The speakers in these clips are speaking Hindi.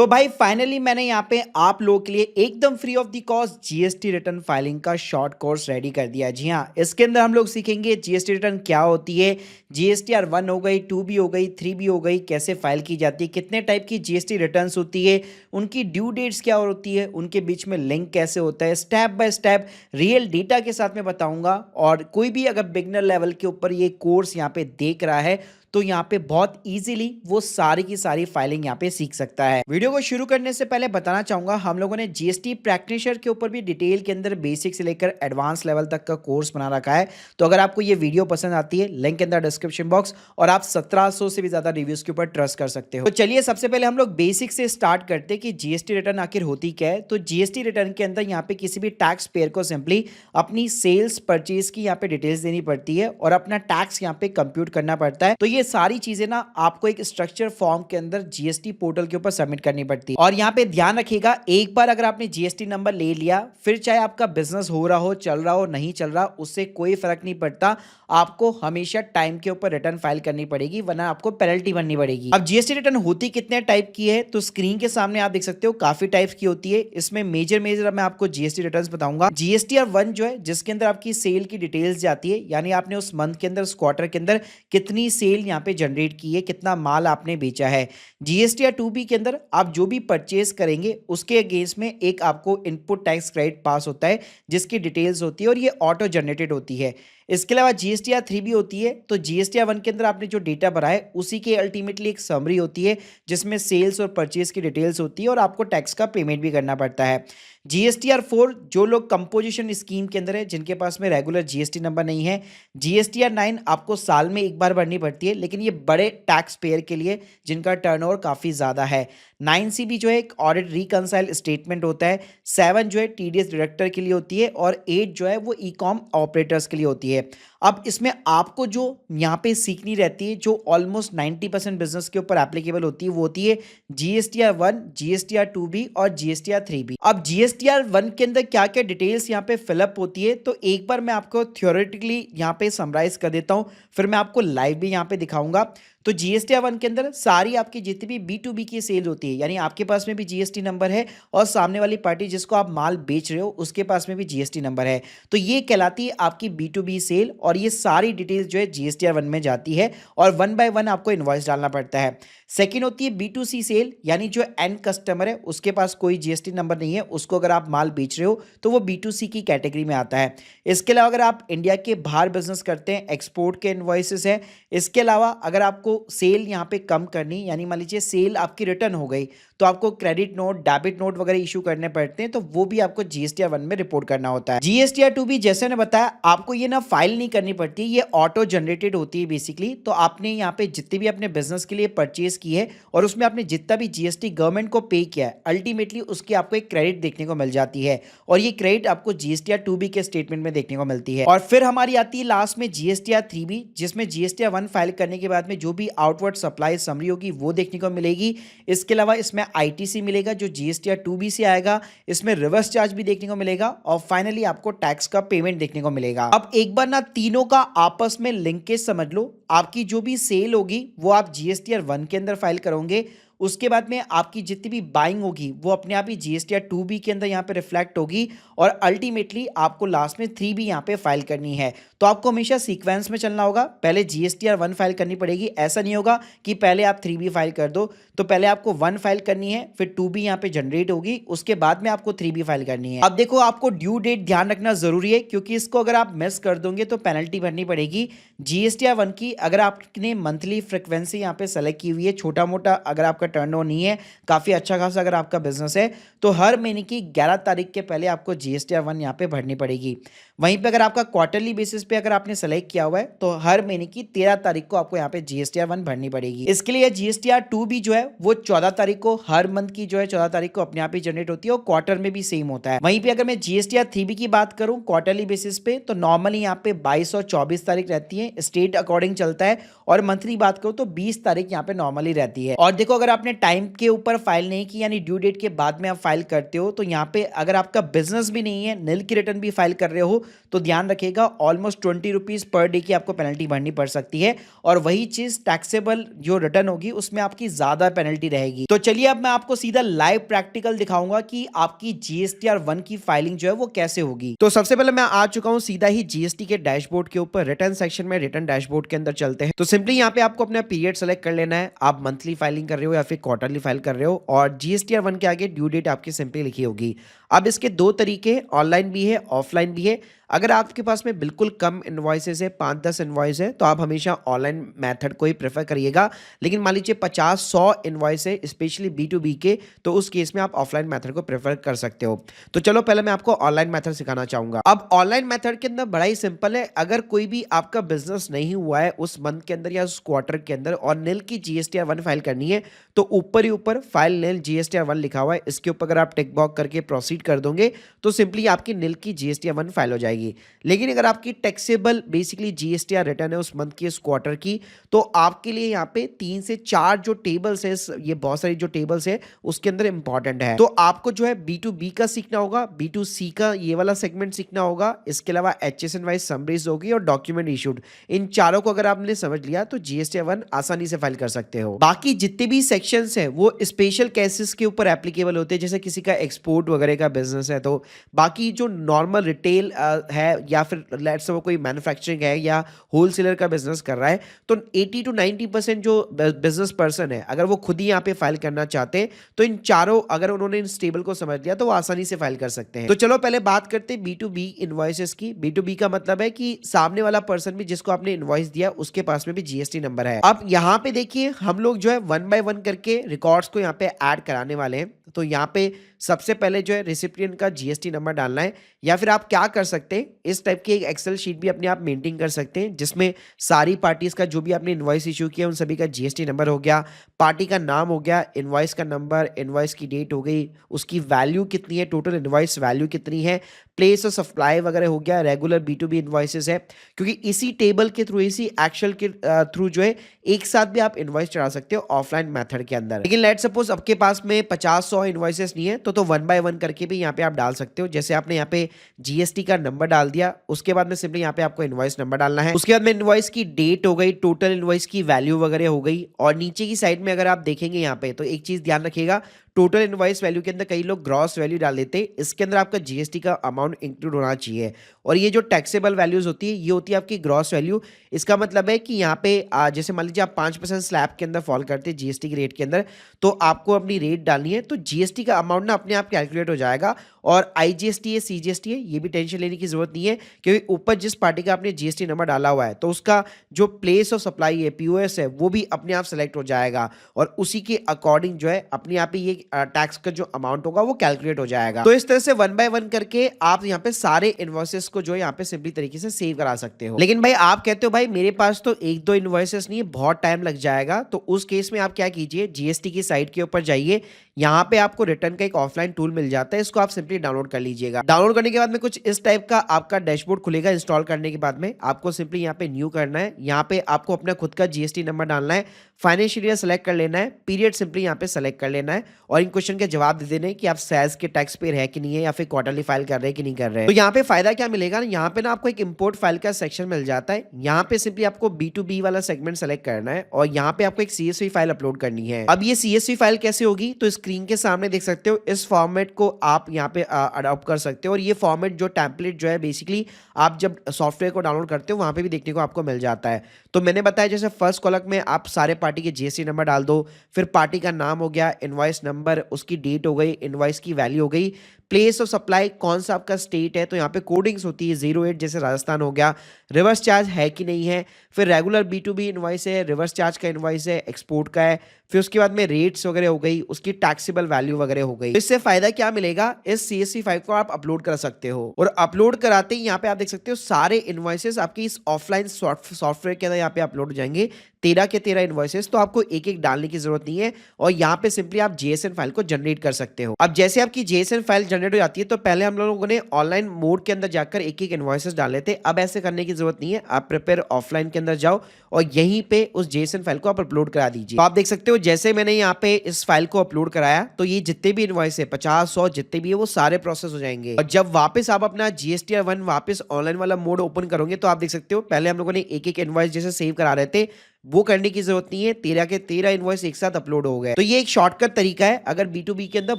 तो भाई फाइनली मैंने यहाँ पे आप लोगों के लिए एकदम free of the cost GST return filing का शॉर्ट कोर्स रेडी कर दिया। जी हाँ, इसके अंदर हम लोग सीखेंगे जीएसटी रिटर्न क्या होती है, जीएसटीआर 1 हो गई, 2 भी हो गई, 3 भी हो गई, कैसे फाइल की जाती है, कितने टाइप की जीएसटी रिटर्न्स होती है, उनकी ड्यू डेट्स क्या होती है, उनके बीच में लिंक कैसे होता है, step by step real data के साथ में बताऊंगा। और कोई भी अगर बिगनर लेवल के ऊपर ये कोर्स यहाँ पे देख रहा है तो यहाँ पे बहुत इजीली वो सारी की सारी फाइलिंग यहाँ पे सीख सकता है। वीडियो को शुरू करने से पहले बताना चाहूंगा, हम लोगों ने जीएसटी प्रैक्टिशनर के ऊपर भी डिटेल के अंदर बेसिक से लेकर एडवांस लेवल तक का कोर्स बना रखा है। तो अगर आपको ये वीडियो पसंद आती है, लिंक के अंदर डिस्क्रिप्शन बॉक्स, और आप 1700 से भी ज्यादा रिव्यूज के ऊपर ट्रस्ट कर सकते हो। तो चलिए सबसे पहले हम लोग बेसिक से स्टार्ट करते हैं कि जीएसटी रिटर्न आखिर होती क्या है। तो जीएसटी रिटर्न के अंदर यहाँ पे किसी भी टैक्स पेयर को सिंपली अपनी सेल्स परचेज की यहाँ पे डिटेल्स देनी पड़ती है और अपना टैक्स यहाँ पे कंप्यूट करना पड़ता है। तो ये सारी चीजें ना आपको एक स्ट्रक्चर फॉर्म के अंदर जीएसटी पोर्टल के ऊपर सबमिट करनी पड़ती है। और यहाँ पे ध्यान रखिएगा, एक बार अगर आपने जीएसटी नंबर ले लिया, फिर चाहे आपका बिजनेस हो रहा हो, चल रहा हो, नहीं चल रहा, उससे कोई फर्क नहीं पड़ता। आपको हमेशा टाइम के ऊपर रिटर्न फाइल करनी पड़ेगी, वरना आपको पेनल्टी भरनी पड़ेगी। अब जीएसटी रिटर्न होती कितने टाइप की है, तो स्क्रीन के सामने आप देख सकते हो काफी टाइप्स की होती है। इसमें मेजर मैं आपको जीएसटी रिटर्न्स बताऊंगा। जीएसटीआर 1 जो है, जिसके अंदर आपकी सेल की डिटेल्स जाती है, यानी आपने उस मंथ के अंदर, उस क्वार्टर के अंदर कितनी सेल यहाँ पे जनरेट की है, कितना माल आपने बेचा है। जीएसटीआर 2B के अंदर आप जो भी परचेज करेंगे उसके अगेंस्ट में एक आपको इनपुट टैक्स क्रेडिट पास होता है, जिसकी डिटेल्स होती है और ये ऑटो जनरेटेड होती है। इसके अलावा जीएसटीआर 3B होती है। तो जीएसटीआर 1 के अंदर आपने जो डेटा भरा है उसी के अल्टीमेटली एक समरी होती है, जिसमें सेल्स और परचेज की डिटेल्स होती है और आपको टैक्स का पेमेंट भी करना पड़ता है। जीएसटीआर 4 जो लोग कंपोजिशन स्कीम के अंदर है, जिनके पास में रेगुलर जीएसटी नंबर नहीं है। जीएसटीआर 9 आपको साल में एक बार भरनी पड़ती है, लेकिन ये बड़े टैक्स पेयर के लिए जिनका टर्नओवर काफी ज्यादा है। 9C भी जो है एक ऑडिट रिकंसाइल स्टेटमेंट होता है। 7 जो है टीडीएस डायरेक्टर के लिए होती है और 8 जो है वो ई कॉम ऑपरेटर्स के लिए होती है। अब इसमें आपको जो यहाँ पे सीखनी रहती है, जो ऑलमोस्ट 90% बिजनेस के ऊपर एप्लीकेबल होती है, वो होती है जीएसटीआर 1, जीएसटीआर 2B और जीएसटीआर 3B। अब जीएसटीआर 1 के अंदर क्या क्या डिटेल्स यहाँ पे फिलअप होती है, तो एक बार मैं आपको थ्योरेटिकली यहाँ पे समराइज कर देता हूँ, फिर मैं आपको लाइव भी यहाँ पे दिखाऊंगा। तो जीएसटीआर 1 के अंदर सारी आपकी जितनी भी B2B की सेल होती है, यानी आपके पास में भी जीएसटी नंबर है और सामने वाली पार्टी जिसको आप माल बेच रहे हो उसके पास में भी जीएसटी नंबर है, तो ये कहलाती है आपकी B2B सेल। और ये सारी डिटेल्स जो है जीएसटीआर 1 में जाती है और 1 बाय 1 आपको इनवॉइस डालना पड़ता है। सेकेंड होती है B2C सेल, यानी जो एंड कस्टमर है उसके पास कोई जीएसटी नंबर नहीं है, उसको अगर आप माल बेच रहे हो तो वो B2C की कैटेगरी में आता है। इसके अलावा अगर आप इंडिया के बाहर बिजनेस करते हैं, एक्सपोर्ट के इनवॉइसेस है। इसके अलावा अगर आपको सेल यहाँ पे कम करनी, यानी मान लीजिए सेल आपकी रिटर्न हो गई, तो आपको क्रेडिट नोट, डेबिट नोट वगैरह इशू करने पड़ते हैं, तो वो भी आपको जीएसटीआर 1 में रिपोर्ट करना होता है। जीएसटीआर 2B जैसे मैंने बताया, आपको ये ना फाइल नहीं करनी पड़ती, ये ऑटो जनरेटेड होती है बेसिकली। तो आपने यहाँ पे जितने भी अपने बिजनेस के लिए परचेज की है और उसमें आपने जितना भी जीएसटी गवर्नमेंट को पे किया है, अल्टीमेटली उसकी आपको एक क्रेडिट देखने को मिल जाती है और ये क्रेडिट आपको जीएसटीआर 2B के स्टेटमेंट में देखने को मिलती है। और फिर हमारी आती है लास्ट में जीएसटीआर 3B, जिसमें जीएसटीआर 1 फाइल करने के बाद में जो भी आउटवर्ड सप्लाई समरी होगी वो देखने को मिलेगी। इसके अलावा इसमें आईटीसी मिलेगा जो जीएसटीआर 2B से आएगा, इसमें रिवर्स चार्ज भी देखने को मिलेगा और फाइनली आपको टैक्स का पेमेंट देखने को मिलेगा। अब एक बार ना तीनों का आपस में लिंकेज समझ लो। आपकी जो भी सेल होगी वो आप जीएसटीआर 1 के अंदर फाइल करोगे, उसके बाद में आपकी जितनी भी बाइंग होगी वो अपने आप ही जीएसटीआर 2B के अंदर यहाँ पे रिफ्लेक्ट होगी और अल्टीमेटली आपको लास्ट में 3B यहाँ पे फाइल करनी है। तो आपको हमेशा सीक्वेंस में चलना होगा, पहले जीएसटीआर 1 फाइल करनी पड़ेगी। ऐसा नहीं होगा कि पहले आप 3B फाइल कर दो, तो पहले आपको 1 फाइल करनी है, फिर 2B यहाँ पे जनरेट होगी, उसके बाद में आपको 3B फाइल करनी है। अब देखो, आपको ड्यू डेट ध्यान रखना जरूरी है, क्योंकि इसको अगर आप मिस कर दोगे तो पेनल्टी भरनी पड़ेगी। जीएसटीआर 1 की अगर आपने मंथली फ्रिक्वेंसी यहाँ पे सेलेक्ट की हुई है, छोटा मोटा अगर आपका टर्नओवर नहीं है, काफी अच्छा खासा अगर आपका बिजनेस है, तो हर महीने की 11 तारीख के पहले आपको जीएसटीआर 1 यहाँ पे भरनी पड़ेगी। वहीं पे अगर आपका क्वार्टरली बेसिस पे अगर आपने सेलेक्ट किया हुआ है, तो हर महीने की 13 तारीख को आपको यहाँ पे जीएसटीआर 1 भरनी पड़ेगी। इसके लिए जीएसटीआर 2B जो है वो 14 तारीख को, हर मंथ की जो है 14 तारीख को अपने आप ही जनरेट होती है और क्वार्टर में भी सेम होता है। वहीं पे अगर मैं जीएसटीआर 3B की बात करूं क्वार्टरली बेसिस पे, तो नॉर्मली यहाँ पे 22 और 24 तारीख रहती है, स्टेट अकॉर्डिंग चलता है। और मंथली बात करूं तो 20 तारीख यहाँ पे नॉर्मली रहती है। और देखो, अगर आपने टाइम के ऊपर फाइल नहीं की यानी ड्यू डेट के बाद में आप फाइल करते हो तो यहाँ पे अगर आपका बिजनेस भी नहीं है, नील की रिटर्न भी फाइल कर रहे हो तो ध्यान रखिएगा ऑलमोस्ट 20 रुपीज़ पर डे की आपको पेनल्टी भरनी पड़ सकती है। और वही चीज़ टैक्सेबल जो रिटर्न होगी उसमें आपकी ज़्यादा पेनल्टी रहेगी। तो चलिए अब मैं आपको सीधा लाइव प्रैक्टिकल दिखाऊंगा कि आपकी जीएसटीआर 1 की फाइलिंग जो है वो कैसे होगी। तो सबसे पहले मैं आ चुका हूँ सीधा ही जीएसटी के डैशबोर्ड के ऊपर। रिटर्न सेक्शन में रिटर्न डैशबोर्ड के अंदर चलते हैं। तो सिंपली यहाँ पे आपको अपना पीरियड सेलेक्ट कर लेना है। आप मंथली फाइलिंग कर रहे हो या फिर क्वार्टरली फाइल कर रहे हो और जीएसटीआर 1 के आगे ड्यू डेट आपकी सिंपली लिखी होगी। अब इसके दो तरीके, ऑनलाइन भी है ऑफलाइन भी है। अगर आपके पास में बिल्कुल कम इन्वॉइसेस है, 5-10 इन्वॉइस है, तो आप हमेशा ऑनलाइन मेथड को ही प्रेफर करिएगा। लेकिन मान लीजिए 50-100 इन्वॉइस है स्पेशली B2B के, तो उस केस में आप ऑफलाइन मेथड को प्रेफर कर सकते हो। तो चलो पहले मैं आपको ऑनलाइन मेथड सिखाना चाहूंगा। अब ऑनलाइन मेथड के अंदर बड़ा ही सिंपल है। अगर कोई भी आपका बिजनेस नहीं हुआ है उस मंथ के अंदर या उस क्वार्टर के अंदर और नील की जीएसटीआर 1 फाइल करनी है तो ऊपर ही ऊपर फाइल नील जीएसटीआर 1 लिखा हुआ है, इसके ऊपर अगर आप टिक बॉक्स करके प्रोसीड कर दोगे तो सिंपली आपकी नील की जीएसटीआर 1 फाइल हो जाएगी। लेकिन अगर आपकी टैक्सेबल बेसिकली जीएसटीआर रिटर्न है उस मंथ की, इस क्वार्टर की, तो आपके लिए यहाँ पे 3 से 4 जो टेबल्स है, ये बहुत सारी जो टेबल्स है उसके अंदर इंपॉर्टेंट है। तो आपको जो है B2B का सीखना होगा, B2C का ये वाला सेगमेंट सीखना होगा। इसके अलावा HSN वाइज समरीज होगी और डॉक्यूमेंट इशूड, इन चारों को अगर आपने समझ लिया तो जीएसटीआर 1 आसानी से फाइल कर सकते हो। बाकी जितने भी सेक्शंस हैं वो स्पेशल केसेस के ऊपर एप्लीकेबल होते हैं, जैसे किसी का एक्सपोर्ट वगैरह का बिजनेस है। तो बाकी जो नॉर्मल रिटेल है या फिर लेट्स से वो कोई मैन्युफैक्चरिंग है या होलसेलर का बिजनेस कर रहा है, तो 80 to 90% जो बिजनेस पर्सन है अगर वो खुद ही यहाँ पे फाइल करना चाहते हैं तो इन चारों, अगर उन्होंने इन टेबल को समझ लिया तो वो आसानी से फाइल कर सकते हैं। तो चलो पहले बात करते हैं B2B इनवॉइसेस की। B2B का मतलब है कि सामने वाला पर्सन भी जिसको आपने इनवॉइस दिया उसके पास में भी जीएसटी नंबर है। अब यहाँ पे देखिए हम लोग जो है 1 by 1 करके रिकॉर्ड्स को यहाँ पे ऐड कराने वाले हैं। तो यहाँ पे सबसे पहले जो है रेसिपिएंट का जीएसटी नंबर डालना है, या फिर आप क्या कर सकते हैं इस टाइप की एक एक्सेल शीट भी अपने आप मेंटेन कर सकते हैं जिसमें सारी पार्टीज का जो भी आपने इनवॉइस इशू किया उन सभी का जीएसटी नंबर हो गया, पार्टी का नाम हो गया, इनवॉइस का नंबर, इनवॉइस की डेट हो गई, उसकी वैल्यू कितनी है, टोटल इनवॉइस वैल्यू कितनी है, प्लेस और सप्लाई वगैरह हो गया, रेगुलर B2B इनवॉइसेस है। क्योंकि इसी टेबल के थ्रू, इसी एक्सेल के थ्रू जो है एक साथ भी आप इनवॉइस चढ़ा सकते हो ऑफलाइन मेथड के अंदर। लेकिन लेट सपोज आपके पास में 50-100 इनवॉइसेस नहीं है तो 1 by 1 करके भी यहाँ पे आप डाल सकते हो। जैसे आपने यहाँ पे जीएसटी का नंबर डाल दिया, उसके बाद में सिंपली यहाँ पे आपको इनवॉइस नंबर डालना है। उसके बाद में इनवॉइस की डेट हो गई, टोटल इनवॉइस की वैल्यू वगैरह हो गई। और नीचे की साइड में अगर आप देखेंगे यहाँ पे तो एक चीज ध्यान रखिएगा, टोटल इनवॉइस वैल्यू के अंदर कई लोग ग्रॉस वैल्यू डाल देते हैं, इसके अंदर आपका जीएसटी का अमाउंट इंक्लूड होना चाहिए। और ये जो टैक्सेबल वैल्यूज होती है ये होती है आपकी ग्रॉस वैल्यू। इसका मतलब है कि यहाँ पे जैसे मान लीजिए आप 5% स्लैब के अंदर फॉल करते हैं जीएसटी की रेट के अंदर, तो आपको अपनी रेट डालनी है, तो जीएसटी का अमाउंट ना अपने आप कैलकुलेट हो जाएगा। और आईजीएसटी है, सीजीएसटी है, ये भी टेंशन लेने की जरूरत नहीं है, क्योंकि ऊपर जिस पार्टी का आपने जीएसटी नंबर डाला हुआ है तो उसका जो प्लेस ऑफ सप्लाई है, पीओएस है, वो भी अपने आप सेलेक्ट हो जाएगा और उसी के अकॉर्डिंग जो है अपने आप ही ये टैक्स का जो अमाउंट होगा वो कैलकुलेट हो जाएगा। तो इस तरह से 1 by 1 करके आप यहाँ पे सारे इनवॉइसेस को जो है यहाँ पे सिंपली तरीके से सेव करा सकते हो। लेकिन भाई आप कहते हो भाई मेरे पास तो 1-2 इनवॉइसेस नहीं है, बहुत टाइम लग जाएगा, तो उस केस में आप क्या कीजिए, जीएसटी की साइट के ऊपर जाइए, यहाँ पे आपको रिटर्न का एक ऑफलाइन टूल मिल जाता है, इसको आप सिंपली डाउनलोड कर लीजिएगा। डाउनलोड करने के बाद में कुछ इस टाइप का आपका डैशबोर्ड खुलेगा। इंस्टॉल करने के बाद में आपको सिंपली यहाँ पे न्यू करना है, यहाँ पे आपको अपना खुद का जीएसटी नंबर डालना है, फाइनेंशियल ईयर सेलेक्ट कर लेना है, पीरियड सिंपली यहाँ पे सेलेक्ट कर लेना है और इन क्वेश्चन के जवाब दे देने कि आप सेल्स के टैक्स पेयर है कि नहीं है या फिर क्वार्टरली फाइल कर रहे हैं कि नहीं कर रहे हैं। तो यहाँ पे फायदा क्या मिलेगा ना, यहाँ पे ना आपको एक इंपोर्ट फाइल का सेक्शन मिल जाता है। यहाँ पे सिंपली आपको B2B वाला सेगमेंट सेलेक्ट करना है और यहाँ पे आपको एक CSV फाइल अपलोड करनी है। अब ये CSV फाइल कैसे होगी, तो स्क्रीन के सामने देख सकते हो, इस फॉर्मेट को आप यहाँ पे अडॉप्ट कर सकते हो। और ये फॉर्मेट जो टेम्पलेट जो है बेसिकली आप जब सॉफ्टवेयर को डाउनलोड करते हो वहां पे भी देखने को आपको मिल जाता है। तो मैंने बताया जैसे फर्स्ट कॉलम में आप सारे पार्टी के जीएसटी नंबर डाल दो, फिर पार्टी का नाम हो गया, इनवॉइस नंबर, उसकी डेट हो गई, इनवॉइस की वैल्यू हो गई, प्लेस ऑफ सप्लाई कौन सा आपका स्टेट है, तो यहाँ पे कोडिंग्स होती है 08 जैसे राजस्थान हो गया, रिवर्स चार्ज है कि नहीं है, फिर रेगुलर B2B इनवॉइस है, रिवर्स चार्ज का इनवॉइस है, एक्सपोर्ट का है, फिर उसके बाद में रेट्स वगैरह हो गई, उसकी टैक्सेबल वैल्यू वगैरह हो गई। इससे फायदा क्या मिलेगा, इस CSV फाइल को आप अपलोड कर सकते हो। और अपलोड कराते ही यहाँ पे आप देख सकते हो सारे इनवॉइसेस आपके इस ऑफलाइन सॉफ्टवेयर के अंदर यहाँ पे अपलोड हो जाएंगे, 13 के 13 इनवॉइसेस। तो आपको एक एक डालने की जरूरत नहीं है और यहाँ पे सिंपली आप JSON फाइल को जनरेट कर सकते हो। अब जैसे आपकी JSON फाइल जनरेट हो जाती है तो पहले हम लोगों ने ऑनलाइन मोड के अंदर जाकर एक एक इनवॉइसेस डाले थे, अब ऐसे करने की जरूरत नहीं है। आप प्रिपेयर ऑफलाइन के अंदर जाओ और यहीं पे उस JSON फाइल को आप अपलोड करा दीजिए। तो आप देख सकते हो जैसे मैंने यहाँ पे इस फाइल को अपलोड कराया तो ये जितने भी इनवॉइस है 50-100 जितने भी है वो सारे प्रोसेस हो जाएंगे। और जब वापस आप अपना GSTR1 वापस ऑनलाइन वाला मोड ओपन करोगे तो आप देख सकते हो पहले हम लोगों ने एक एक इनवॉइस जैसे सेव करा रहे थे वो करने की जरूरत नहीं है, 13 के 13 इनवॉइस एक साथ अपलोड हो गए। तो ये एक शॉर्टकट तरीका है अगर B2B के अंदर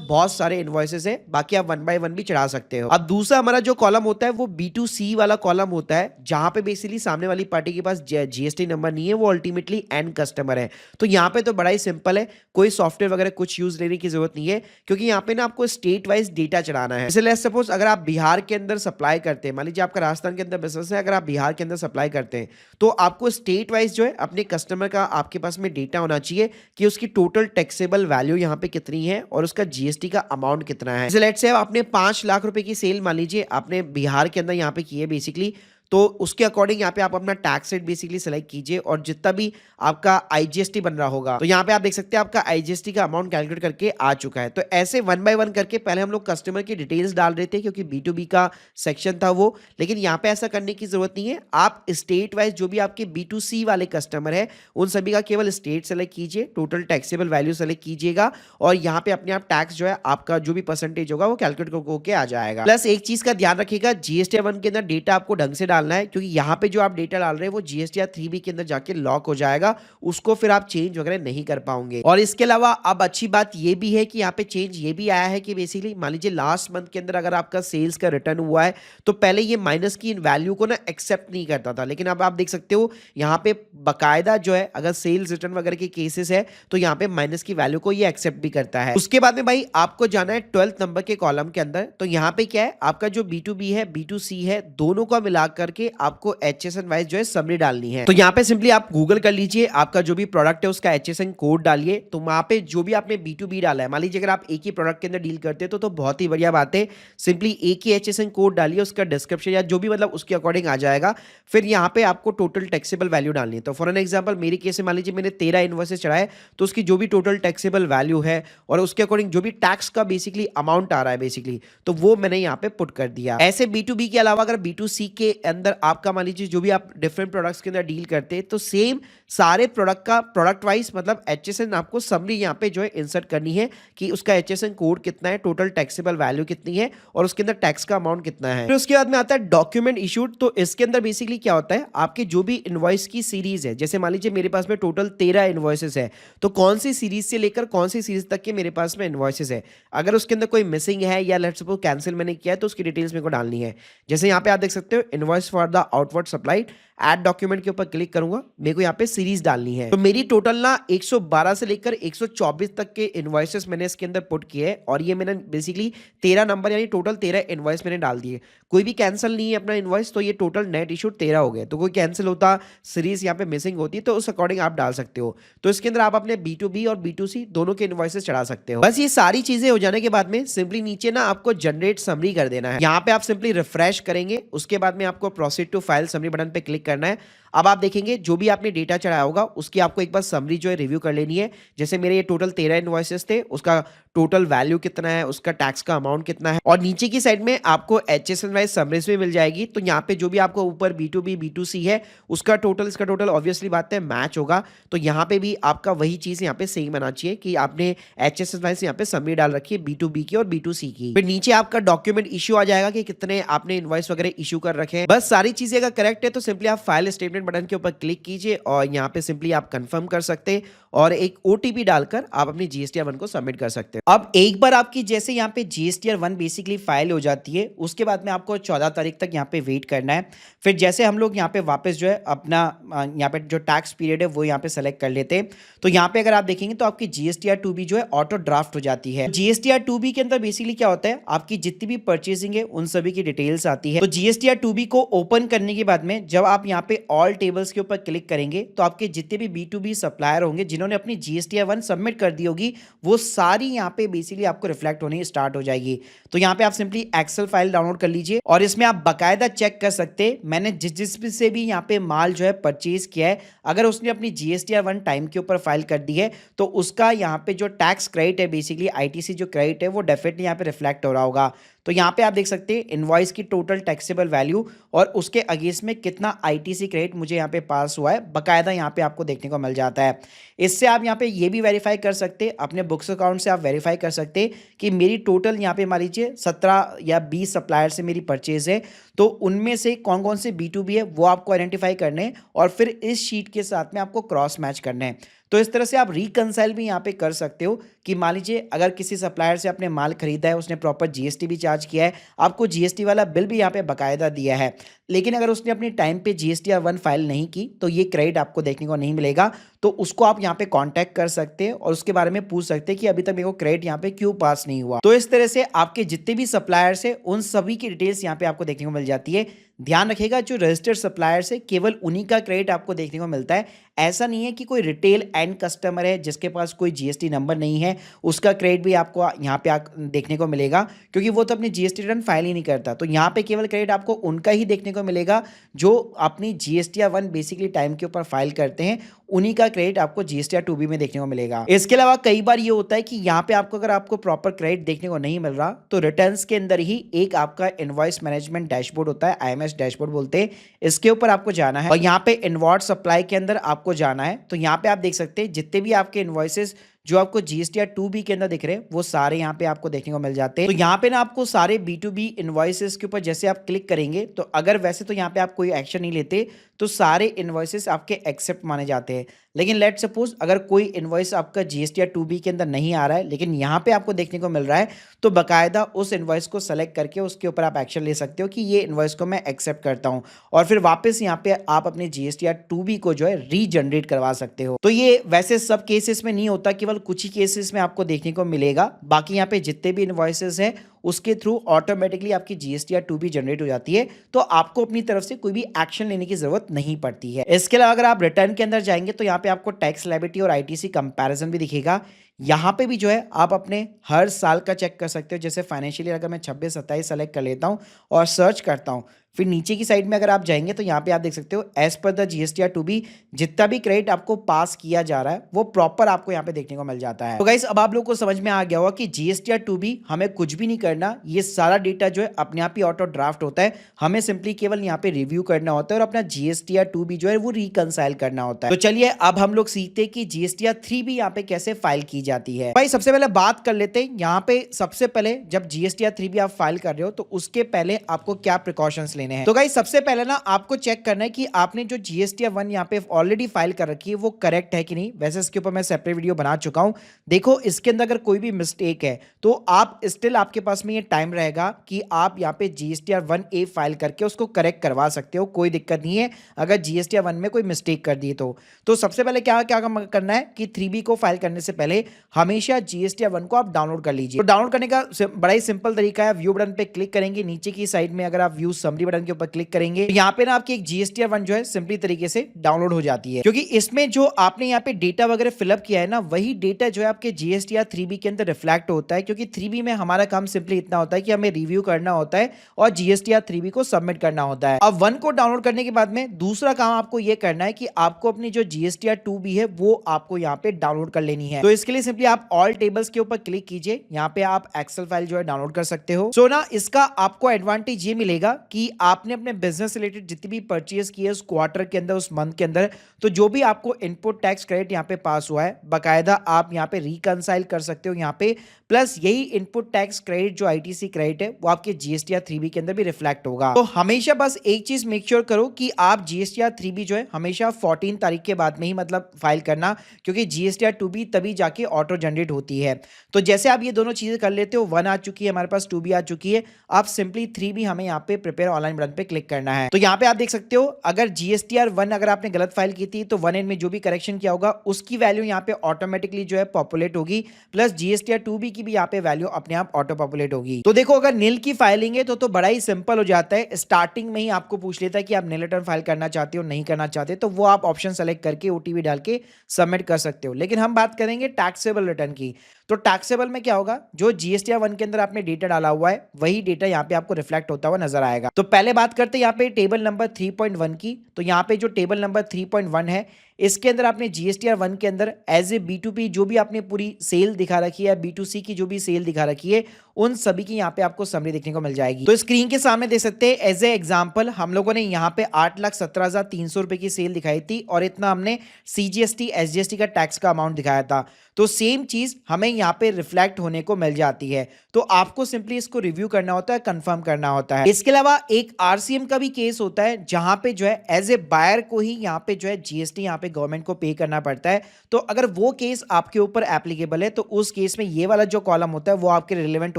बहुत सारे इनवॉइसेस है, बाकी आप 1 बाय 1 भी चढ़ा सकते हो। अब दूसरा हमारा जो कॉलम होता है वो B2C वाला कॉलम होता है, जहां पे बेसिकली सामने वाली पार्टी के पास GST नंबर नहीं है, वो अल्टीमेटली एंड कस्टमर है। तो यहाँ पे तो बड़ा ही सिंपल है, कोई सॉफ्टवेयर वगैरह कुछ यूज लेने की जरूरत नहीं है, क्योंकि यहाँ पे ना आपको स्टेट वाइज डेटा चढ़ाना है। इसलिए सपोज अगर आप बिहार के अंदर सप्लाई करते हैं, मान लीजिए आपका राजस्थान के अंदर बिजनेस है, अगर आप बिहार के अंदर सप्लाई करते हैं तो आपको स्टेट वाइज जो है अपने कस्टमर का आपके पास में डेटा होना चाहिए कि उसकी टोटल टैक्सेबल वैल्यू यहाँ पे कितनी है और उसका GST का अमाउंट कितना है। लेट्स से आपने 5 लाख रुपए की सेल मान लीजिए आपने बिहार के अंदर यहाँ पे की है बेसिकली, तो उसके अकॉर्डिंग यहाँ पे आप अपना टैक्स रेट बेसिकली सेलेक्ट कीजिए और जितना भी आपका IGST बन रहा होगा तो यहाँ पे आप देख सकते हैं आपका IGST का अमाउंट कैलकुलेट करके आ चुका है। तो ऐसे 1 बाय 1 करके पहले हम लोग कस्टमर की डिटेल्स डाल रहे थे क्योंकि B2B का सेक्शन था वो, लेकिन यहाँ पे ऐसा करने की जरूरत नहीं है। आप स्टेट वाइज जो भी आपके B2C वाले कस्टमर है उन सभी का केवल स्टेट सेलेक्ट कीजिए, टोटल टैक्सेबल वैल्यू सेलेक्ट कीजिएगा और यहाँ पे अपने आप टैक्स जो है आपका जो भी परसेंटेज होगा वो कैलकुलेट होकर आ जाएगा। प्लस एक चीज का ध्यान रखिएगा, GSTR1 के अंदर डेटा आपको ढंग से डालना है, क्योंकि यहाँ पे जो आप डेटा डाल रहे हैं वो GSTR3B के अंदर जाके लॉक हो जाएगा, उसको फिर आप चेंज वगैरह नहीं कर पाओगे। और इसके अलावा अब अच्छी बात ये भी है कि यहाँ पे चेंज ये भी आया है कि बेसिकली मान लीजिए लास्ट मंथ के अंदर अगर आपका सेल्स का रिटर्न हुआ है तो पहले ये माइनस की इन वैल्यू को ना एक्सेप्ट नहीं करता था, लेकिन अब आप देख सकते हो यहाँ पे बकायदा जो है अगर सेल्स रिटर्न वगैरह के केसेस है तो यहाँ पे माइनस की वैल्यू को ये एक्सेप्ट भी करता है। उसके बाद में भाई आपको जाना है 12th नंबर के कॉलम के अंदर, तो यहाँ पे क्या है आपका जो B2B है B2C है दोनों को मिला करके आपको HSN वाइज जो है समरी डालनी है। तो यहाँ पे सिंपली आप गूगल कर लीजिए, आपका जो भी प्रोडक्ट है उसका HSN कोड डालिए, तो वहां पे जो भी आपने B2B डाला है, मान लीजिए अगर आप एक ही प्रोडक्ट के अंदर डील करते हो तो बहुत ही बढ़िया बात है, सिंपली एक ही HSN कोड डालिए, उसका डिस्क्रिप्शन या जो भी मतलब उसके अकॉर्डिंग आ जाएगा। फिर यहाँ पे आपको टोटल टैक्सेबल वैल्यू डालनी है। तो फॉर एन एग्जाम्पल मेरे केस में मान लीजिए मैंने 13 इनवॉइसेस चढ़ाए तो उसकी जो भी टोटल टैक्सेबल वैल्यू है और उसके अकॉर्डिंग जो भी टैक्स का बेसिकली अमाउंट आ रहा है बेसिकली, तो वो मैंने यहाँ पे पुट कर दिया। ऐसे B2B के अलावा अगर B2C के अंदर आपका मान लीजिए जो भी आप डिफरेंट प्रोडक्ट्स के अंदर डील करते हैं तो सेम सारे प्रोडक्ट का प्रोडक्ट वाइज मतलब HSN आपको समरी यहाँ पे जो है इंसर्ट करनी है कि उसका HSN कोड कितना है, टोटल टैक्सेबल वैल्यू कितनी है और उसके अंदर टैक्स का अमाउंट कितना है। फिर उसके बाद में आता है डॉक्यूमेंट इशूड। तो इसके अंदर बेसिकली क्या होता है आपके जो भी इनवॉइस की सीरीज है, जैसे मान लीजिए मेरे पास में टोटल 13 इनवॉइसेस है, तो कौन सी सीरीज से लेकर कौन सी सीरीज तक के मेरे पास में इनवॉइसेस है, अगर उसके अंदर कोई मिसिंग है या लेट्स सपोज कैंसिल मैंने किया है तो उसकी डिटेल्स मेरे को डालनी है। जैसे यहाँ पे आप देख सकते हो invoice for the outward supplied, add document के ऊपर क्लिक करूंगा, मेरे को यहाँ पे सीरीज डालनी है। तो मेरी टोटल ना 112 से लेकर 124 तक के इनवॉइसेस मैंने इसके अंदर पुट किए हैं और ये मैंने बेसिकली 13 नंबर यानी टोटल 13 इनवॉइस मैंने डाल दिए। कोई भी कैंसिल नहीं है अपना इनवॉइस, तो ये टोटल नेट इशूड 13 हो गए। तो कोई कैंसिल होता, सीरीज यहाँ पे मिसिंग होती है तो उस अकॉर्डिंग आप डाल सकते हो। तो इसके अंदर आप अपने B2B और B2C दोनों के इनवॉइसेस चढ़ा सकते हो। बस ये सारी चीजें हो जाने के बाद में सिंपली नीचे ना आपको जनरेट समरी कर देना है। यहाँ पे आप सिंपली रिफ्रेश करेंगे, उसके बाद में आपको proceed to file summary button पे क्लिक करना है। अब आप देखेंगे जो भी आपने डेटा चढ़ाया होगा उसकी आपको एक बार समरी जो है रिव्यू कर लेनी है। जैसे मेरे ये टोटल 13 इनवॉइसेस थे, उसका टोटल वैल्यू कितना है, उसका टैक्स का अमाउंट कितना है और नीचे की साइड में आपको HSN वाइज समरीज भी मिल जाएगी। तो यहाँ पे जो भी आपको ऊपर B2B B2C है उसका टोटल इसका टोटल ऑब्वियसली बात है मैच होगा। तो यहाँ पे भी आपका वही चीज यहाँ पे सेम आना चाहिए कि आपने HSN वाइज यहाँ पे समरी डाल रखी है B2B की और B2C की। फिर नीचे आपका डॉक्यूमेंट इश्यू आ जाएगा कि कितने आपने इनवॉइस वगैरह इशू कर रखे हैं। बस सारी चीजें अगर करेक्ट है तो सिंपली आप फाइल स्टेटमेंट बटन के ऊपर क्लिक कीजिए और यहाँ पे सिंपली आप कंफर्म कर सकते हैं और एक OTP डालकर आप अपनी GSTR1 को सबमिट कर सकते हैं। अब एक बार आपकी जैसे यहाँ पे GSTR1 बेसिकली फाइल हो जाती है, उसके बाद में आपको 14 तारीख तक यहाँ पे वेट करना है। फिर जैसे हम लोग यहाँ पे वापस जो है अपना यहाँ पे जो टैक्स पीरियड है वो यहाँ पे सेलेक्ट कर लेते हैं। तो यहाँ पे अगर आप देखेंगे तो आपकी GSTR2B जो है ऑटो ड्राफ्ट हो जाती है। GSTR2B के अंदर बेसिकली क्या होता है आपकी जितनी भी परचेसिंग है उन सभी की डिटेल्स आती है। तो GSTR2B को ओपन करने के बाद में जब आप यहाँ पे ऑल ऑल टेबल्स के ऊपर क्लिक करेंगे तो आपके जितने भी B2B सप्लायर होंगे जिन्होंने अपनी GSTR 1 सबमिट कर दी होगी वो सारी यहाँ पे बेसिकली आपको रिफ्लेक्ट होनी स्टार्ट हो जाएगी। तो यहाँ पे आप सिंपली एक्सेल फाइल डाउनलोड कर लीजिए और इसमें आप बकायदा चेक कर सकते हैं मैंने जिस से भी यहाँ पे माल जो है परचेज किया है, अगर उसने अपनी GSTR 1 टाइम के ऊपर फाइल कर दी है तो उसका यहाँ पे जो टैक्स क्रेडिट है बेसिकली ITC जो क्रेडिट है वो डेफिनेटली यहाँ पे रिफ्लेक्ट हो रहा होगा। तो यहाँ पे आप देख सकते हैं इनवॉइस की टोटल टैक्सेबल वैल्यू और उसके अगेंस्ट में कितना ITC क्रेडिट मुझे यहाँ पे पास हुआ है बकायदा यहाँ पे आपको देखने को मिल जाता है। इससे आप यहाँ पे ये भी वेरीफाई कर सकते हैं, अपने बुक्स अकाउंट से आप वेरीफाई कर सकते हैं कि मेरी टोटल यहाँ पे मान लीजिए 17 या 20 सप्लायर से मेरी परचेज है, तो उनमें से कौन कौन से B2B है वो आपको आइडेंटिफाई करने हैं और फिर इस शीट के साथ में आपको क्रॉस मैच करने हैं। तो इस तरह से आप रिकंसाइल भी यहाँ पे कर सकते हो कि मान लीजिए अगर किसी सप्लायर से आपने माल खरीदा है, उसने प्रॉपर GST भी चार्ज किया है, आपको GST वाला बिल भी यहाँ पे बकायदा दिया है, लेकिन अगर उसने अपनी टाइम पे GSTR 1 फाइल नहीं की तो ये क्रेडिट आपको देखने को नहीं मिलेगा। तो उसको आप यहाँ पे कांटेक्ट कर सकते हैं और उसके बारे में पूछ सकते हैं कि अभी तक मेरे को क्रेडिट यहाँ पे क्यों पास नहीं हुआ। तो इस तरह से आपके जितने भी सप्लायर्स है उन सभी की डिटेल्स यहाँ पे आपको देखने को मिल जाती है। ध्यान रखिएगा जो रजिस्टर्ड सप्लायर्स है केवल उन्हीं का क्रेडिट आपको देखने को मिलता है। ऐसा नहीं है कि कोई रिटेल एंड कस्टमर है जिसके पास कोई GST नंबर नहीं है उसका क्रेडिट भी आपको यहाँ पे देखने को मिलेगा, क्योंकि वो तो अपनी GST रिटर्न फाइल ही नहीं करता। तो यहाँ पे केवल क्रेडिट आपको उनका ही देखने को मिलेगा जो अपनी GSTR 1 बेसिकली टाइम के ऊपर फाइल करते हैं, उन्हीं का क्रेडिट आपको GSTR 2B में देखने को मिलेगा। इसके अलावा कई बार ये होता है कि यहाँ पे आपको अगर आपको प्रॉपर क्रेडिट देखने को नहीं मिल रहा तो रिटर्न्स के अंदर ही एक आपका इनवॉइस मैनेजमेंट डैशबोर्ड होता है, IMS डैशबोर्ड बोलते हैं, इसके ऊपर आपको जाना है और यहाँ पे इनवॉइस सप्लाई के अंदर आपको जाना है। तो यहाँ पे आप देख सकते हैं जितने भी आपके इनवॉइसेस जो आपको GSTR 2B के अंदर दिख रहे हैं वो सारे यहाँ पे आपको देखने को मिल जाते हैं। तो यहाँ पे ना आपको सारे B2B इनवॉइसेस के ऊपर जैसे आप क्लिक करेंगे तो अगर वैसे तो यहाँ पे आप कोई एक्शन नहीं लेते तो सारे इनवॉइसेस आपके एक्सेप्ट माने जाते हैं, लेकिन लेट सपोज अगर कोई इनवॉइस आपका GSTR 2B के अंदर नहीं आ रहा है लेकिन यहाँ पे आपको देखने को मिल रहा है तो बकायदा उस इनवॉइस को सेलेक्ट करके उसके ऊपर आप एक्शन ले सकते हो कि ये इनवॉइस को मैं एक्सेप्ट करता हूँ और फिर वापस यहाँ पे आप अपने GSTR 2B को जो है रीजनरेट करवा सकते हो। तो ये वैसे सब केसेस में नहीं होता, केवल कुछ ही केसेस में आपको देखने को मिलेगा। बाकी यहाँ पे जितने भी इनवॉइसेस हैं उसके थ्रू ऑटोमेटिकली आपकी GSTR 2B जनरेट हो जाती है, तो आपको अपनी तरफ से कोई भी एक्शन लेने की जरूरत नहीं पड़ती है। इसके अलावा अगर आप रिटर्न के अंदर जाएंगे तो यहाँ पे आपको टैक्स लायबिलिटी और ITC कंपैरिजन भी दिखेगा। यहाँ पे भी जो है आप अपने हर साल का चेक कर सकते हो। जैसे फाइनेंशियल ईयर अगर मैं 26-27 सेलेक्ट कर लेता हूँ और सर्च करता हूँ, फिर नीचे की साइड में अगर आप जाएंगे तो यहाँ पे आप देख सकते हो as per the GSTR 2B जितना भी क्रेडिट आपको पास किया जा रहा है वो प्रॉपर आपको यहाँ पे देखने को मिल जाता है। तो गाइस अब आप लोग को समझ में आ गया होगा कि GSTR 2B हमें कुछ भी नहीं करना, ये सारा डेटा जो है अपने आप ही ऑटो ड्राफ्ट होता है, हमें सिंपली केवल यहाँ पे रिव्यू करना होता है और अपना GSTR 2B जो है वो रिकंसाइल करना होता है। तो चलिए अब हम लोग सीखते हैं कि GSTR 3B यहाँ पे कैसे फाइल की जाती है। भाई सबसे पहले बात कर लेते हैं यहाँ पे, सबसे पहले जब GSTR 3B आप फाइल कर रहे हो तो उसके पहले आपको क्या प्रिकॉशंस लेने हैं। तो गाइस सबसे पहले ना आपको चेक करना है कि आपने जो GSTR 1 यहाँ पे ऑलरेडी फाइल कर रखी है वो करेक्ट है कि नहीं। वैसे इसके ऊपर मैं सेपरेट वीडियो बना चुका हूं। देखो इसके अंदर अगर कोई भी मिस्टेक है तो आप स्टिल आपके पास में ये टाइम रहेगा कि आप यहाँ पे GSTR 1A फाइल करके उसको करेक्ट करवा सकते हो, कोई दिक्कत नहीं है अगर GSTR 1 में कोई मिस्टेक कर दी तो सबसे पहले क्या क्या करना है कि 3B को फाइल करने से पहले हमेशा GSTR 1 को आप डाउनलोड कर लीजिए। तो डाउनलोड करने का बड़ा ही सिंपल तरीका है, व्यू बटन पे क्लिक करेंगे, नीचे की साइड में अगर आप व्यू समरी बटन के ऊपर क्लिक करेंगे तो यहाँ पे ना आपकी एक GSTR 1 जो है सिंपली तरीके से डाउनलोड हो जाती है, क्योंकि इसमें जो आपने यहाँ पे डेटा वगैरह फिलअप किया है ना वही डेटा जो है आपके GSTR 3B के अंदर रिफ्लेक्ट होता है। क्योंकि 3B में हमारा काम सिंपली इतना होता है कि हमें रिव्यू करना होता है और GSTR 3B को सबमिट करना होता है। अब 1 को डाउनलोड करने के बाद में दूसरा काम आपको ये करना है कि आपको अपनी जो GSTR 2B है वो आपको यहाँ पे डाउनलोड कर लेनी है। तो इसके लिए सिंपली आप ऑल टेबल्स के ऊपर क्लिक कीजिए, यहाँ पे आप एक्सेल फाइल जो है डाउनलोड कर सकते हो। सो ना इसका आपको एडवांटेज ये मिलेगा कि आपने अपने बिजनेस रिलेटेड जितनी भी परचेज की है उस क्वार्टर के अंदर, उस मंथ के अंदर, तो जो भी आपको इनपुट टैक्स क्रेडिट यहाँ पे पास हुआ है बकायदा आप यहाँ पे रिकंसाइल कर सकते हो यहाँ पे। प्लस यही इनपुट टैक्स क्रेडिट जो ITC क्रेडिट है वो आपके GSTR 3B के अंदर भी रिफ्लेक्ट होगा। तो हमेशा बस एक चीज मेक श्योर करो कि आप GSTR 3B जो है हमेशा 14 तारीख के बाद में ही मतलब फाइल करना, क्योंकि GSTR 2B तभी जाके ऑटो जनरेट होती है। तो जैसे आप ये दोनों चीजें कर लेते हो, 1 आ चुकी है हमारे पास, 2B आ चुकी है, आप सिंपली 3B हमें यहाँ पे प्रिपेयर ऑनलाइन ऑफलाइन बटन पे क्लिक करना है। तो यहाँ पे आप देख सकते हो अगर जीएसटीआर 1 अगर आपने गलत फाइल की थी तो 1 में जो भी करेक्शन किया होगा उसकी वैल्यू यहाँ पे ऑटोमेटिकली जो है पॉपुलेट होगी, प्लस जीएसटीआर 2B की भी यहाँ पे वैल्यू अपने आप ऑटो पॉपुलेट होगी। तो देखो अगर नील की फाइलिंग है तो बड़ा ही सिंपल हो जाता है। स्टार्टिंग में ही आपको पूछ लेता है कि आप नील रिटर्न फाइल करना चाहते हो नहीं करना चाहते, तो वो आप ऑप्शन सेलेक्ट करके ओटीपी डाल के सबमिट कर सकते हो। लेकिन हम बात करेंगे टैक्सेबल रिटर्न की। तो टैक्सेबल में क्या होगा, जो जीएसटीआर 1 के अंदर आपने डेटा डाला हुआ है वही डेटा यहाँ पे आपको रिफ्लेक्ट होता हुआ नजर आएगा। तो पहले बात करते हैं यहाँ पे टेबल नंबर 3.1 की। तो यहाँ पे जो टेबल नंबर 3.1 है इसके अंदर आपने जीएसटीआर 1 के अंदर एज ए B2B जो भी आपने पूरी सेल दिखा रखी है, B2C की जो भी सेल दिखा रखी है, उन सभी की यहाँ पे आपको समरी देखने को मिल जाएगी। तो स्क्रीन के सामने देख सकते हैं एज ए एग्जांपल हम लोगों ने यहाँ पे 8,17,300 रुपए की सेल दिखाई थी और इतना हमने CGST SGST का टैक्स का अमाउंट दिखाया था। तो सेम चीज हमें यहाँ पे रिफ्लेक्ट होने को मिल जाती है। तो आपको सिंपली इसको रिव्यू करना होता है, कंफर्म करना होता है। इसके अलावा एक RCM का भी केस होता है जहां पे जो है एज ए बायर को ही यहाँ पे जो है जीएसटी यहाँ पे गवर्नमेंट को पे करना पड़ता है। तो अगर वो केस आपके ऊपर एप्लीकेबल है तो उस केस में ये वाला जो कॉलम होता है वो आपके रिलेवेंट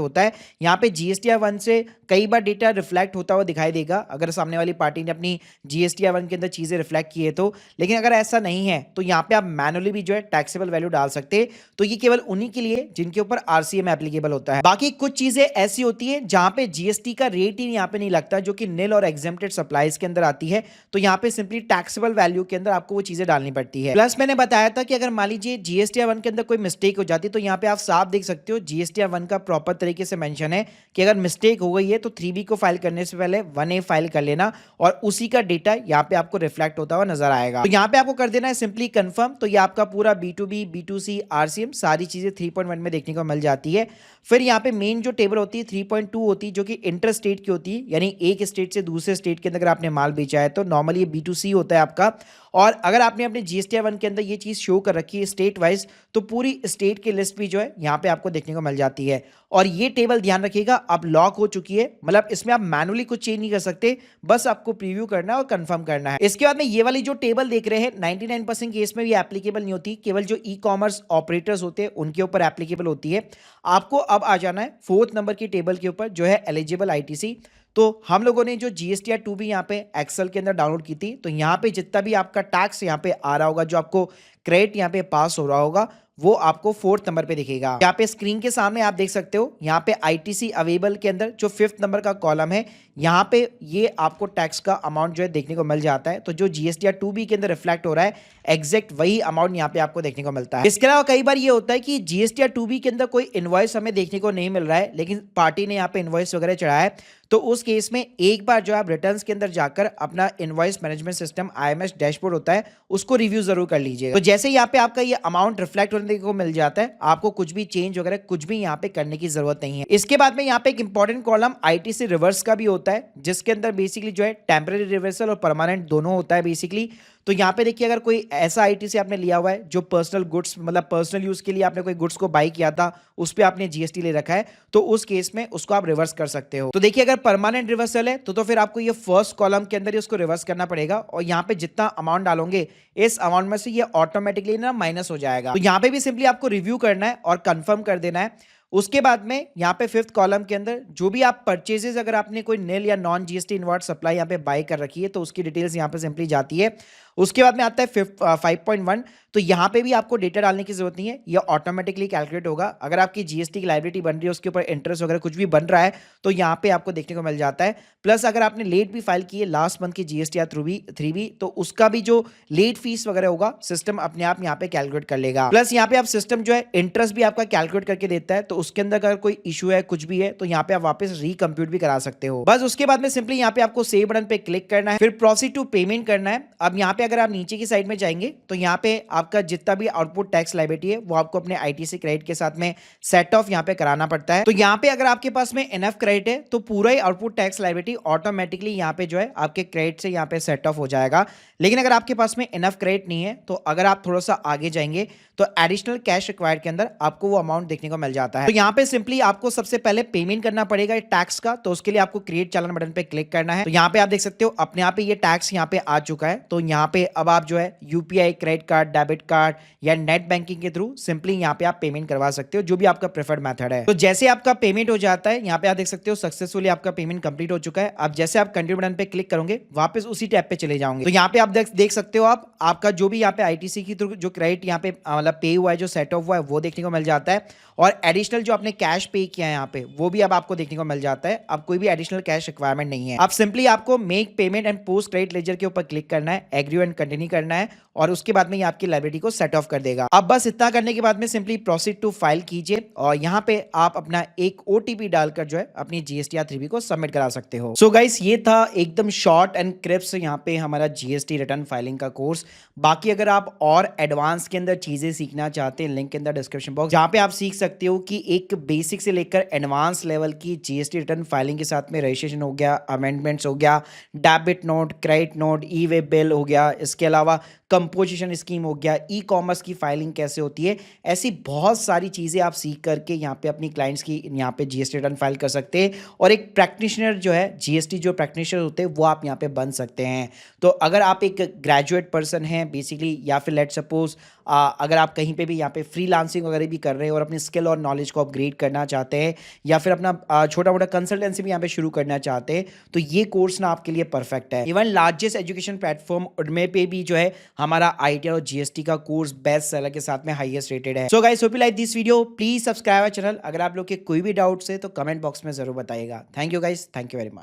होता है। यहाँ पे जीएसटीआर 1 से कई बार डेटा रिफ्लेक्ट होता हुआ दिखाई देगा अगर सामने वाली पार्टी ने अपनी जीएसटीआर 1 के अंदर चीजें रिफ्लेक्ट की है तो। लेकिन अगर ऐसा नहीं है तो यहाँ पे आप मैनुअली भी जो है टैक्सेबल वैल्यू डाल सकते हैं। तो ये केवल उन्हीं के लिए जिनके ऊपर आरसीएम एप्लीकेबल होता है। बाकी कुछ चीजें ऐसी होती है जहां पे जीएसटी का रेट ही यहाँ पे नहीं लगता, जो कि निल और एग्जेम्प्टेड सप्लाईज के अंदर आती है। तो यहाँ पे सिंपली टैक्सेबल वैल्यू के अंदर आपको वो चीजें डालनी पड़ती है। प्लस मैंने बताया था कि अगर मान लीजिए जीएसटीआर 1 के अंदर कोई मिस्टेक हो जाती है तो यहाँ पे आप साफ देख सकते हो जीएसटीआर 1 का प्रॉपर तरीके से मेंशन है कि अगर मिस्टेक हो गई है तो 3B को फाइल करने से पहले 1A फाइल कर लेना और उसी का डेटा यहाँ पे आपको रिफ्लेक्ट होता हुआ नजर आएगा। तो यहाँ पे आपको कर देना है सिंपली कंफर्म। तो ये आपका पूरा B2B B2C RCM सारी चीजें 3.1 में देखने को मिल जाती है। फिर यहाँ पे मेन जो टेबल होती है 3.2 होती है जो कि इंटर स्टेट की होती है, यानी एक स्टेट से दूसरे स्टेट के अंदर अगर आपने माल बेचा है तो नॉर्मली ये B2C होता है आपका। और अगर आपने अपने जीएसटीआर 1 के अंदर ये चीज शो कर रखी है स्टेट वाइज तो पूरी स्टेट की लिस्ट भी जो है यहाँ पे आपको देखने को मिल जाती है। और ये टेबल ध्यान रखिएगा अब लॉक हो चुकी है, मतलब इसमें आप मैनुअली कुछ चेंज नहीं कर सकते, बस आपको प्रीव्यू करना है और कंफर्म करना है। इसके बाद में ये वाली जो टेबल देख रहे हैं 99% केस में भी एप्लीकेबल नहीं होती, केवल जो ई-कॉमर्स ऑपरेटर्स होते हैं उनके ऊपर एप्लीकेबल होती है। आपको अब आ जाना है 4th नंबर की टेबल के ऊपर जो है एलिजिबल आईटीसी। तो हम लोगों ने जो जीएसटीआर 2B यहाँ पे एक्सेल के अंदर डाउनलोड की थी, तो यहाँ पे जितना भी आपका टैक्स यहाँ पे आ रहा होगा, जो आपको क्रेडिट यहाँ पे पास हो रहा होगा, वो आपको 4th नंबर पे दिखेगा। यहाँ पे स्क्रीन के सामने आप देख सकते हो यहाँ पे आईटीसी अवेलेबल के अंदर जो 5th नंबर का कॉलम है यहाँ पे ये आपको टैक्स का अमाउंट जो है देखने को मिल जाता है। तो जो जीएसटीआर 2B के अंदर रिफ्लेक्ट हो रहा है एग्जैक्ट वही अमाउंट यहाँ पे आपको देखने को मिलता है। इसके अलावा कई बार ये होता है कि जीएसटीआर 2B के अंदर कोई इनवॉइस हमें देखने को नहीं मिल रहा है लेकिन पार्टी ने यहाँ पे इनवॉइस वगैरह चढ़ाया है, तो उस केस में एक बार जो आप रिटर्न्स के अंदर जाकर अपना invoice management system IMS dashboard होता है उसको रिव्यू जरूर कर लीजिएगा। तो जैसे यहाँ पे आपका ये अमाउंट रिफ्लेक्ट होने को मिल जाता है, आपको कुछ भी चेंज वगैरह कुछ भी यहाँ पे करने की जरूरत नहीं है। इसके बाद में यहाँ पे एक इंपॉर्टेंट कॉलम आईटीसी रिवर्स का भी होता है, जिसके अंदर बेसिकली जो है टेम्पररी रिवर्सल और परमानेंट दोनों होता है बेसिकली। तो यहाँ पे देखिए अगर कोई ऐसा आईटीसी आपने लिया हुआ है जो पर्सनल गुड्स मतलब पर्सनल यूज के लिए आपने कोई गुड्स को बाई किया था, उस पे आपने जीएसटी ले रखा है, तो उस केस में उसको आप रिवर्स कर सकते हो। तो देखिए अगर परमानेंट रिवर्सल है तो फिर आपको ये फर्स्ट कॉलम के अंदर ही उसको रिवर्स करना पड़ेगा और यहाँ पे जितना अमाउंट डालोगे इस अमाउंट में से ये ऑटोमेटिकली ना माइनस हो जाएगा। तो यहाँ पे भी सिंपली आपको रिव्यू करना है और कंफर्म कर देना है। उसके बाद में यहाँ पे 5th कॉलम के अंदर जो भी आप परचेजेस अगर आपने कोई निल या नॉन जीएसटी इनवर्ट सप्लाई यहाँ पे बाय कर रखी है तो उसकी डिटेल्स यहाँ पे सिंपली जाती है। उसके बाद में आता है 5.1। तो यहाँ पे भी आपको डेटा डालने की जरूरत नहीं है, ये ऑटोमेटिकली कैलकुलेट होगा। अगर आपकी जीएसटी की लायबिलिटी बन रही है उसके ऊपर इंटरेस्ट वगैरह कुछ भी बन रहा है तो यहाँ पे आपको देखने को मिल जाता है। प्लस अगर आपने लेट भी फाइल की है लास्ट मंथ की जीएसटीआर 3B तो उसका भी जो लेट फीस वगैरह होगा सिस्टम अपने आप यहाँ पे कैलकुलेट कर लेगा। प्लस यहाँ पे आप सिस्टम जो है इंटरेस्ट भी आपका कैलकुलेट करके देता है, तो उसके अंदर अगर कोई इशू है कुछ भी है तो यहाँ पे आप वापस रिकम्प्यूट भी करा सकते हो। बस उसके बाद में सिंपली यहाँ पे आपको सेव बटन पे क्लिक करना है, फिर प्रोसीड टू पेमेंट करना है। अब यहाँ पे अगर आप नीचे की साइड में जाएंगे तो यहाँ पे आपका जितना भी आउटपुट टैक्स लायबिलिटी है वो आपको अपने आईटीसी क्रेडिट के साथ में सेट ऑफ यहाँ पे कराना पड़ता है। तो यहाँ पे अगर आपके पास में इनफ क्रेडिट है तो पूरा ही आउटपुट टैक्स लायबिलिटी ऑटोमेटिकली यहाँ पे जो है आपके क्रेडिट से यहाँ पे सेट ऑफ हो जाएगा। लेकिन अगर आपके पास में इनफ क्रेडिट नहीं है तो अगर आप थोड़ा सा आगे जाएंगे तो एडिशनल कैश रिक्वायर्ड के अंदर आपको वो अमाउंट देखने को मिल जाता है। तो यहाँ पे सिंपली आपको सबसे पहले पेमेंट करना पड़ेगा टैक्स का, तो उसके लिए आपको क्रिएट चालान बटन पे क्लिक करना है। तो यहाँ पे आप देख सकते हो अपने आप ही ये टैक्स यहाँ पे आ चुका है। तो यहाँ पे अब आप जो है UPI, credit card, debit card या नेट बैंकिंग के थ्रू सिंपली यहाँ पे आप पेमेंट करवा सकते हो, जो भी आपका प्रेफर्ड मेथड है। तो जैसे आपका पेमेंट हो जाता है, यहाँ पे आप देख सकते हो सक्सेसफुली आपका पेमेंट कंप्लीट हो चुका है। अब जैसे आप कंटिन्यू बटन पे क्लिक करोगे, वापस उसी टैब पे चले जाओगे, तो यहाँ पे आप देख सकते हो आप आपका जो भी यहाँ पे आईटीसी की थ्रू जो क्रेडिट यहाँ पे मतलब पे हुआ है, जो सेट ऑफ हुआ है, वो देखने को मिल जाता है। और एडिशनल जो आपने कैश पे किया है यहाँ पे, वो भी अब आपको देखने को मिल जाता है। अब कोई भी एडिशनल कैश रिक्वायरमेंट नहीं है। अब सिंपली आपको make payment and post credit ledger के ऊपर क्लिक करना है, एग्री एंड कंटिन्यू करना है, और उसके बाद में ये आपकी लाइब्रेरी को सेट ऑफ कर देगा। अब बस इतना करने के बाद में सिंपली प्रोसीड टू फाइल कीजिए, और यहाँ पे आप अपना एक ओटीपी डालकर जो है अपनी जीएसटी 3B को सबमिट करा सकते हो। सो गाइस, ये था एकदम शॉर्ट एंड क्रिप्स यहाँ पे हमारा जीएसटी रिटर्न फाइलिंग का कोर्स। बाकी अगर आप और एडवांस के अंदर चीजें सीखना चाहते हैं, लिंक के अंदर डिस्क्रिप्शन बॉक्स, जहाँ पे आप सीख सकते हो कि एक बेसिक से लेकर एडवांस लेवल की जीएसटी रिटर्न फाइलिंग के साथ में रजिस्ट्रेशन हो गया, अमेंडमेंट्स हो गया, डेबिट नोट, क्रेडिट नोट, ई वे बिल हो गया, इसके अलावा कंपोजिशन स्कीम हो गया, ई कॉमर्स की फाइलिंग कैसे होती है, ऐसी बहुत सारी चीज़ें आप सीख करके यहाँ पे अपनी क्लाइंट्स की यहाँ पे जीएसटी रिटर्न फाइल कर सकते हैं, और एक प्रैक्टिशनर जो है, जीएसटी जो प्रैक्टिशनर होते हैं, वो आप यहाँ पे बन सकते हैं। तो अगर आप एक ग्रेजुएट पर्सन हैं बेसिकली, या फिर लेट सपोज अगर आप कहीं पे भी यहाँ पे फ्रीलांसिंग वगैरह भी कर रहे हैं और अपनी स्किल और नॉलेज को अपग्रेड करना चाहते हैं, या फिर अपना छोटा मोटा कंसल्टेंसी भी यहाँ पे शुरू करना चाहते हैं, तो ये कोर्स ना आपके लिए परफेक्ट है। इवन लार्जेस्ट एजुकेशन प्लेटफॉर्म उडमे पे भी जो है हमारा आईटीआर और जीएसटी का कोर्स बेस्ट सेलर के साथ में हाईएस्ट रेटेड है। So guys, hope you like this video, please subscribe our channel. अगर आप लोग के कोई भी डाउट्स है तो कमेंट बॉक्स में जरूर बताइएगा। Thank you guys, thank you very much.